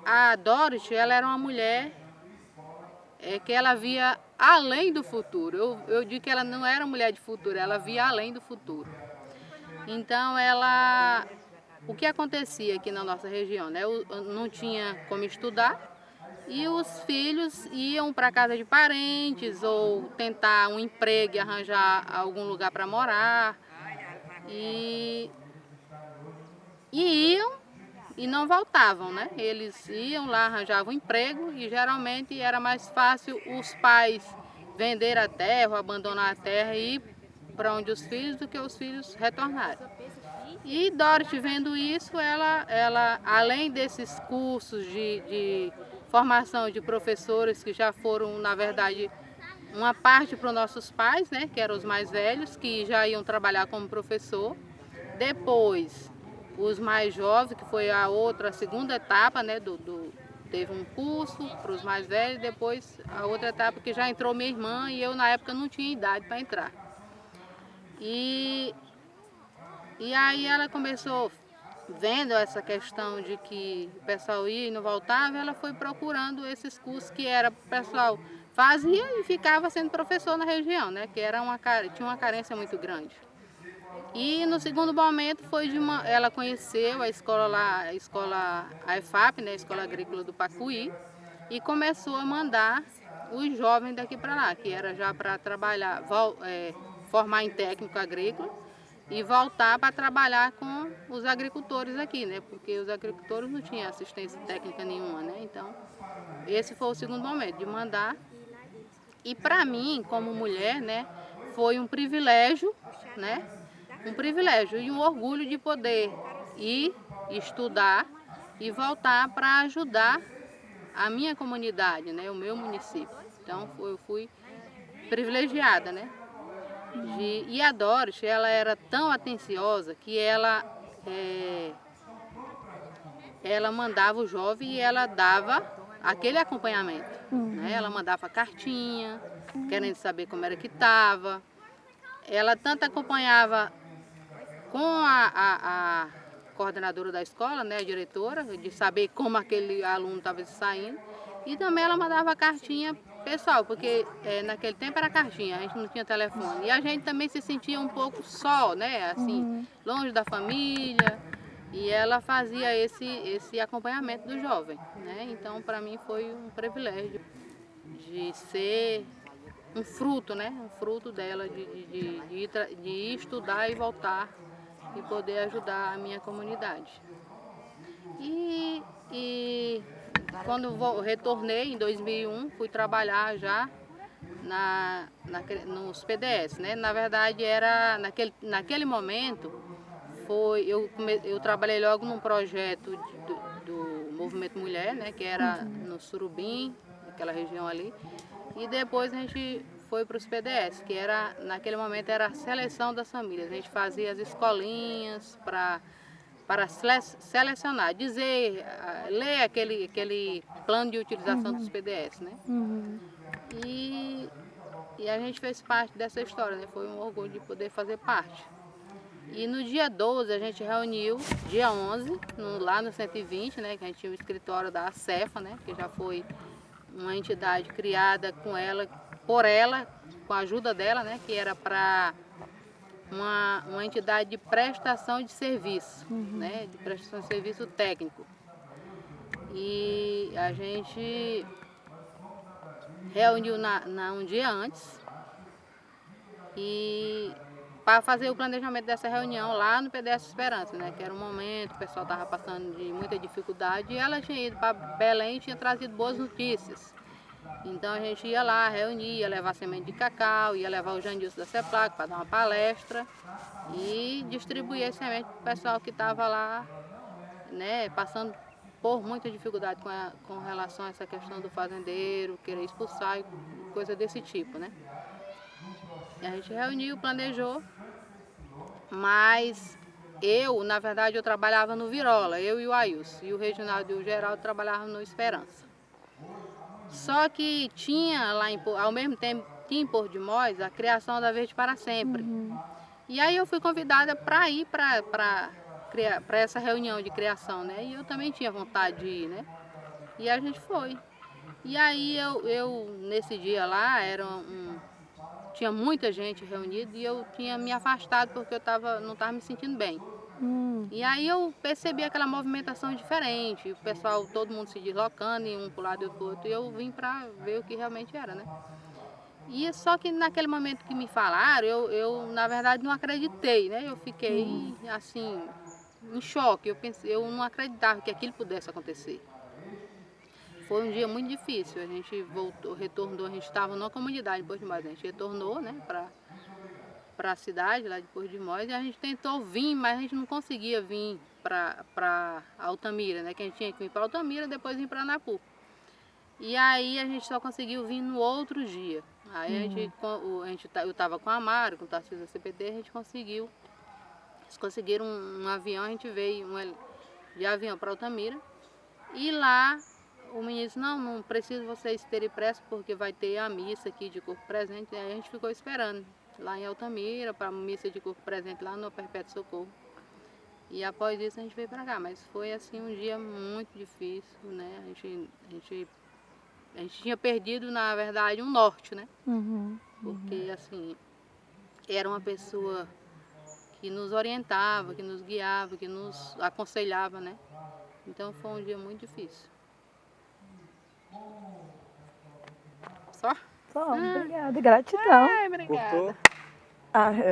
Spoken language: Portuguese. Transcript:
a Dorothy, ela era uma mulher que ela via além do futuro. Eu digo que ela não era mulher de futuro, ela via além do futuro. Então, o que acontecia aqui na nossa região, né? Eu não tinha como estudar e os filhos iam para casa de parentes ou tentar um emprego e arranjar algum lugar para morar. E iam e não voltavam, né? Eles iam lá, arranjavam um emprego e geralmente era mais fácil os pais vender a terra, ou abandonar a terra e ir para onde os filhos do que os filhos retornarem. E Dorothy, vendo isso, ela além desses cursos de formação de professores que já foram, na verdade, uma parte para os nossos pais, né, que eram os mais velhos, que já iam trabalhar como professor. Depois, os mais jovens, que foi a segunda etapa, né, teve um curso para os mais velhos, depois a outra etapa que já entrou minha irmã e eu na época não tinha idade para entrar. E aí ela começou, vendo essa questão de que o pessoal ia e não voltava, ela foi procurando esses cursos que o pessoal fazia e ficava sendo professor na região, né, que tinha uma carência muito grande. E no segundo momento ela conheceu a escola lá, a EFAP, né, a Escola Agrícola do Pacuí, e começou a mandar os jovens daqui para lá, que era já para trabalhar, formar em técnico agrícola e voltar para trabalhar com os agricultores aqui, né, porque os agricultores não tinham assistência técnica nenhuma, né, então esse foi o segundo momento de mandar. E para mim, como mulher, né, foi um privilégio, né, um privilégio e um orgulho de poder ir estudar e voltar para ajudar a minha comunidade, né, o meu município. Então eu fui privilegiada, né? E a Dorothy, ela era tão atenciosa que ela mandava o jovem e ela dava aquele acompanhamento, né? Ela mandava cartinha, querendo saber como era que estava. Ela tanto acompanhava com a coordenadora da escola, né, a diretora, de saber como aquele aluno estava saindo. E também ela mandava cartinha pessoal, porque naquele tempo era cartinha, a gente não tinha telefone. E a gente também se sentia um pouco só, né, assim, longe da família. E ela fazia esse acompanhamento do jovem, né? Então, para mim foi um privilégio de ser um fruto, né? Um fruto dela de ir estudar e voltar e poder ajudar a minha comunidade. E quando eu retornei em 2001, fui trabalhar já nos PDS, né? Na verdade, naquele momento, eu trabalhei logo num projeto do Movimento Mulher, né? Que era no Surubim, naquela região ali. E depois a gente foi para os PDS, que naquele momento era a seleção das famílias. A gente fazia as escolinhas para selecionar, ler aquele plano de utilização dos PDS, né? E a gente fez parte dessa história, né? Foi um orgulho de poder fazer parte. E no dia 12 a gente reuniu, dia 11, lá no 120, né? Que a gente tinha o escritório da ACEFA, né? Que já foi uma entidade criada por ela, com a ajuda dela, né? Que era para uma entidade de prestação de serviço, né? De prestação de serviço técnico. E a gente reuniu um dia antes e para fazer o planejamento dessa reunião lá no PDS Esperança, né? Que era um momento, o pessoal estava passando de muita dificuldade e ela tinha ido para Belém e tinha trazido boas notícias. Então a gente ia lá, reunia, ia levar semente de cacau, ia levar o Jandilson da CEPLAC para dar uma palestra e distribuir a semente para o pessoal que estava lá, né, passando por muita dificuldade com relação a essa questão do fazendeiro, querer expulsar e coisa desse tipo, né? E a gente reuniu, planejou, mas na verdade, eu trabalhava no Virola, eu e o Ailson, e o Reginaldo e o Geraldo trabalhavam no Esperança. Só que tinha lá, ao mesmo tempo, tinha em Porto de Mós a criação da Verde para Sempre. E aí eu fui convidada para ir para essa reunião de criação, né? E eu também tinha vontade de ir, né? E a gente foi. E aí eu nesse dia lá, tinha muita gente reunida e eu tinha me afastado porque não estava me sentindo bem. E aí eu percebi aquela movimentação diferente, o pessoal, todo mundo se deslocando, e um para o lado e outro para o outro, e eu vim para ver o que realmente era, né? E só que naquele momento que me falaram, eu na verdade não acreditei, né? Eu fiquei assim, em choque, eu não acreditava que aquilo pudesse acontecer. Foi um dia muito difícil, a gente retornou, a gente estava numa comunidade de Porto de Mós, a gente retornou, né, para a cidade lá de Porto de Mós, e a gente tentou vir, mas a gente não conseguia vir para Altamira, né, que a gente tinha que vir para Altamira e depois vir para Anapu. E aí a gente só conseguiu vir no outro dia. Aí eu estava com a Mara, com o Tarcísio da CPT, eles conseguiram um avião, a gente veio de avião para Altamira, e lá o menino disse, não precisa vocês terem pressa porque vai ter a missa aqui de corpo presente. E aí a gente ficou esperando lá em Altamira para a missa de corpo presente lá no Perpétuo Socorro. E após isso a gente veio para cá, mas foi assim um dia muito difícil, né? A gente tinha perdido, na verdade, um norte, né? Porque assim, era uma pessoa que nos orientava, que nos guiava, que nos aconselhava, né? Então foi um dia muito difícil. Só? Só, obrigada, gratidão. Ai, obrigada. Cortou? Ah,